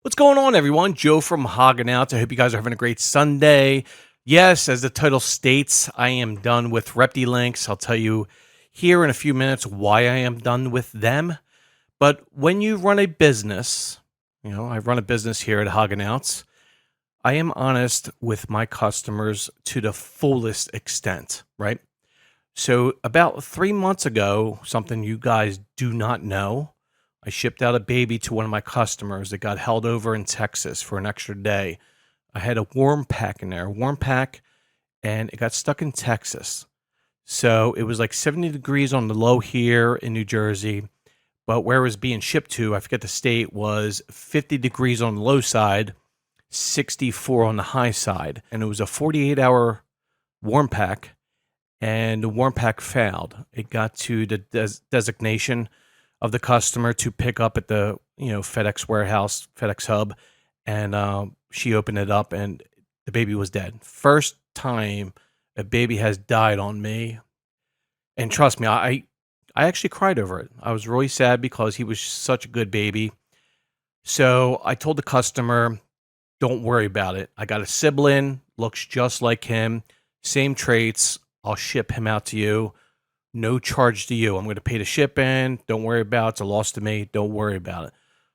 What's going on, everyone? Joe from Hognose. I hope you guys are having a great Sunday. Yes, as the title states, I am done with Reptilinks. I'll tell you here in a few minutes why I am done with them. But when you run a business, I run a business here at Hognose. I am honest with my customers to the fullest extent, right? So about 3 months ago, something you guys do not know, I shipped out a baby to one of my customers that got held over in Texas for an extra day. I had a warm pack in there, a warm pack, and it got stuck in Texas. So it was like 70 degrees on the low here in New Jersey, but where it was being shipped to, I forget the state, was 50 degrees on the low side, 64 on the high side. And it was a 48-hour warm pack, and the warm pack failed. It got to the designation of the customer to pick up at the FedEx warehouse, FedEx hub, and she opened it up, and the baby was dead. First time a baby has died on me, and trust me, I actually cried over it. I was really sad because he was such a good baby. So I told the customer, "Don't worry about it. I got a sibling, looks just like him, same traits. I'll ship him out to you. No charge to you. I'm going to pay the shipping. Don't worry about it. It's a loss to me. Don't worry about it."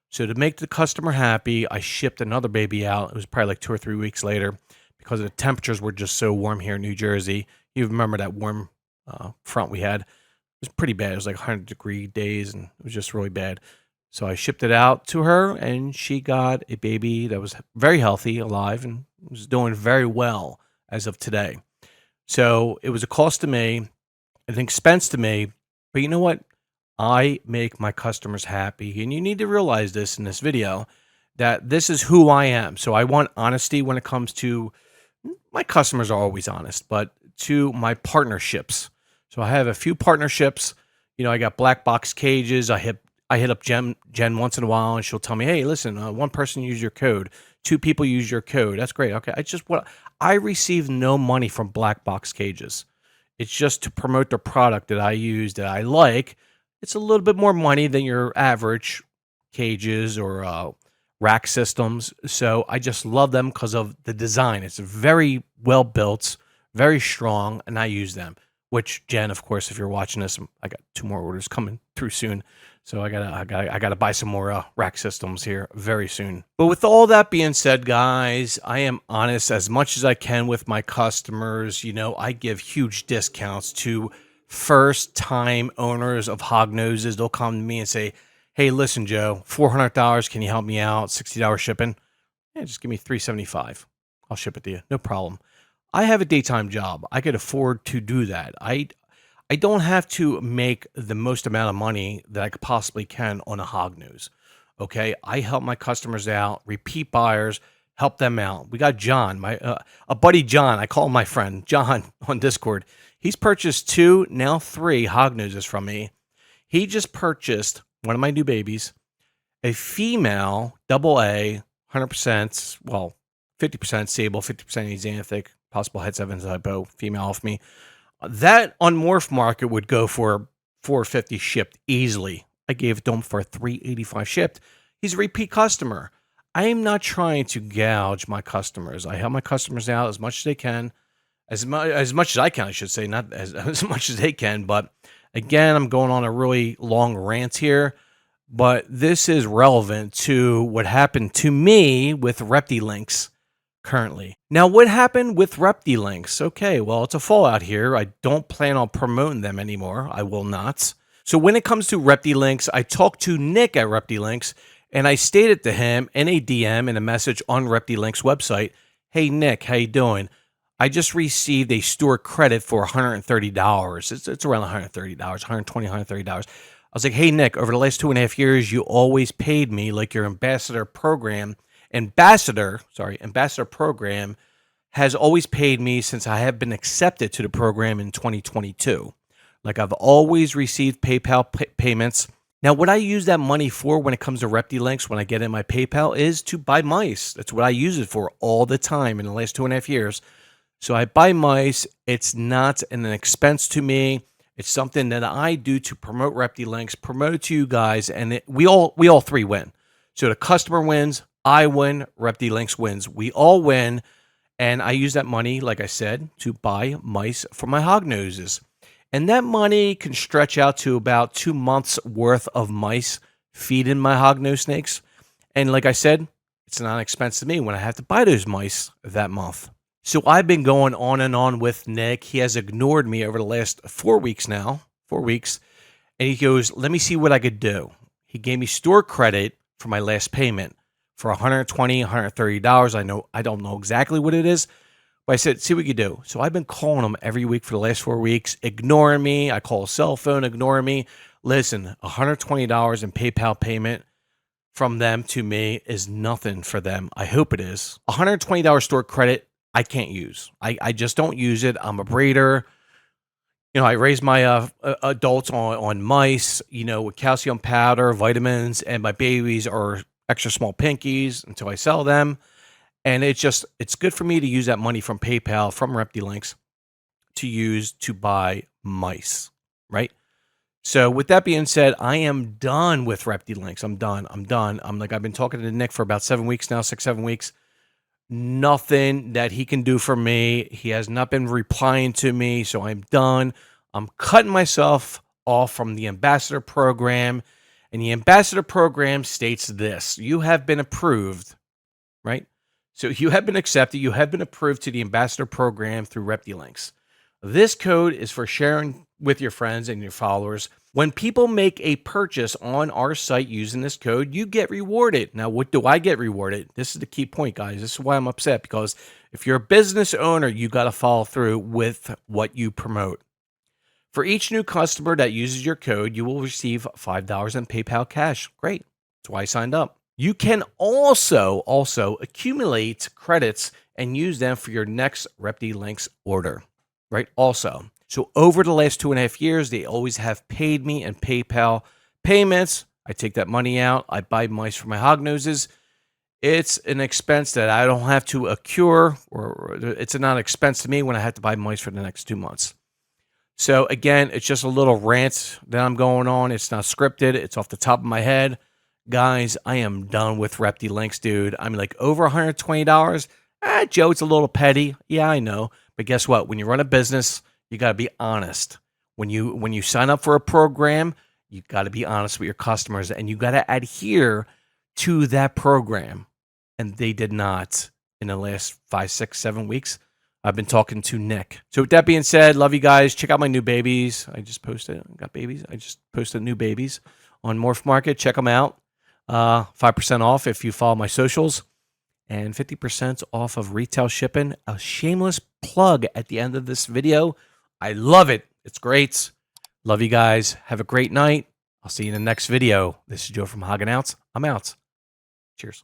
So to make the customer happy, I shipped another baby out. It was probably like 2 or 3 weeks later because the temperatures were just so warm here in New Jersey. You remember that warm front we had? It was pretty bad. It was like 100-degree days, and it was just really bad. So I shipped it out to her, and she got a baby that was very healthy, alive, and was doing very well as of today. So it was a cost to me, an expense to me, but you know what? I make my customers happy, and you need to realize this in this video, that this is who I am. So I want honesty when it comes to my customers are always honest, but to my partnerships. So I have a few partnerships. I got black box cages. I hit up Jen once in a while, and she'll tell me, "Hey, listen, one person used your code, 2 people use your code. That's great." Okay, I receive no money from black box cages. It's just to promote the product that I use that I like. It's a little bit more money than your average cages or rack systems. So I just love them because of the design. It's very well built, very strong, and I use them. Which Jen, of course, if you're watching this, I got 2 more orders coming through soon. So I gotta buy some more rack systems here very soon. But with all that being said, guys, I am honest as much as I can with my customers. I give huge discounts to first-time owners of hognoses. They'll come to me and say, "Hey, listen, Joe, $400. Can you help me out? $60 shipping. Yeah, just give me $375. I'll ship it to you. No problem." I have a daytime job. I could afford to do that. I don't have to make the most amount of money that I could possibly can on a hognose. Okay, I help my customers out, repeat buyers, help them out. We got John, my a buddy John. I call him my friend John on Discord. He's purchased 2, now 3 hognoses from me. He just purchased one of my new babies, a female double A, 100%, well, 50% sable, 50% axanthic, possible head 7 typo, female off me. That on Morph Market would go for $450 shipped easily. I gave it to him for $385 shipped. He's a repeat customer. I am not trying to gouge my customers. I help my customers out as much as they can, as much as I can, I should say, not as much as they can. But again, I'm going on a really long rant here, but this is relevant to what happened to me with Reptilinks currently. Now, what happened with Reptilinks? Okay, well, it's a fallout here. I don't plan on promoting them anymore. I will not. So when it comes to Reptilinks, I talked to Nick at Reptilinks, and I stated to him in a DM and a message on Reptilinks website, "Hey, Nick, how you doing? I just received a store credit for $130. It's around $130, $120, $130. I was like, "Hey, Nick, over the last 2.5 years, you always paid me like your ambassador program ambassador program has always paid me since I have been accepted to the program in 2022. Like, I've always received PayPal payments. Now, what I use that money for when it comes to Reptilinks, when I get in my PayPal, is to buy mice. That's what I use it for all the time in the last 2.5 years. So I buy mice. It's not an expense to me. It's something that I do to promote Reptilinks, promote it to you guys, and we all 3 win. So the customer wins, I win, Reptilinks wins. We all win. And I use that money, like I said, to buy mice for my hognoses. And that money can stretch out to about 2 months worth of mice feeding my hognose snakes. And like I said, it's not an expense to me when I have to buy those mice that month. So I've been going on and on with Nick. He has ignored me over the last 4 weeks now, 4 weeks. And he goes, let me see what I could do. He gave me store credit for my last payment for $120, $130. I don't know exactly what it is, but I said, see what you do. So I've been calling him every week for the last 4 weeks, ignoring me. I call a cell phone, ignoring me. Listen, $120 in PayPal payment from them to me is nothing for them. I hope it is. $120 store credit, I can't use. I just don't use it. I'm a breeder. You know, I raise my adults on mice, you know, with calcium powder, vitamins, and my babies are extra small pinkies until I sell them. And it's good for me to use that money from PayPal, from Reptilinks, to use to buy mice, right? So with that being said, I am done with Reptilinks. I'm done. I've been talking to Nick for about 7 weeks now, 6, 7 weeks. Nothing that he can do for me. He has not been replying to me, so I'm done. I'm cutting myself off from the ambassador program. And the ambassador program states this: you have been approved, right? So you have been accepted. You have been approved to the ambassador program through Reptilinks. This code is for sharing with your friends and your followers. When people make a purchase on our site using this code, you get rewarded. Now, what do I get rewarded? This is the key point, guys. This is why I'm upset, because if you're a business owner, you got to follow through with what you promote. For each new customer that uses your code, you will receive $5 in PayPal cash. Great. That's why I signed up. You can also accumulate credits and use them for your next Reptilinks order, right? Also, so over the last 2.5 years, they always have paid me in PayPal payments. I take that money out. I buy mice for my hognoses. It's an expense that I don't have to accrue, or it's not an expense to me when I have to buy mice for the next 2 months. So again, it's just a little rant that I'm going on. It's not scripted. It's off the top of my head. Guys, I am done with Reptilinks, dude. I'm like over $120. Joe, it's a little petty. Yeah, I know. But guess what? When you run a business, you got to be honest. When you sign up for a program, you got to be honest with your customers, and you got to adhere to that program. And they did not in the last 5, 6, 7 weeks. I've been talking to Nick. So with that being said, love you guys. Check out my new babies. I just posted new babies on Morph Market. Check them out. 5% off if you follow my socials, and 50% off of retail shipping. A shameless plug at the end of this video. I love it. It's great. Love you guys. Have a great night. I'll see you in the next video. This is Joe from Hognose. I'm out. Cheers.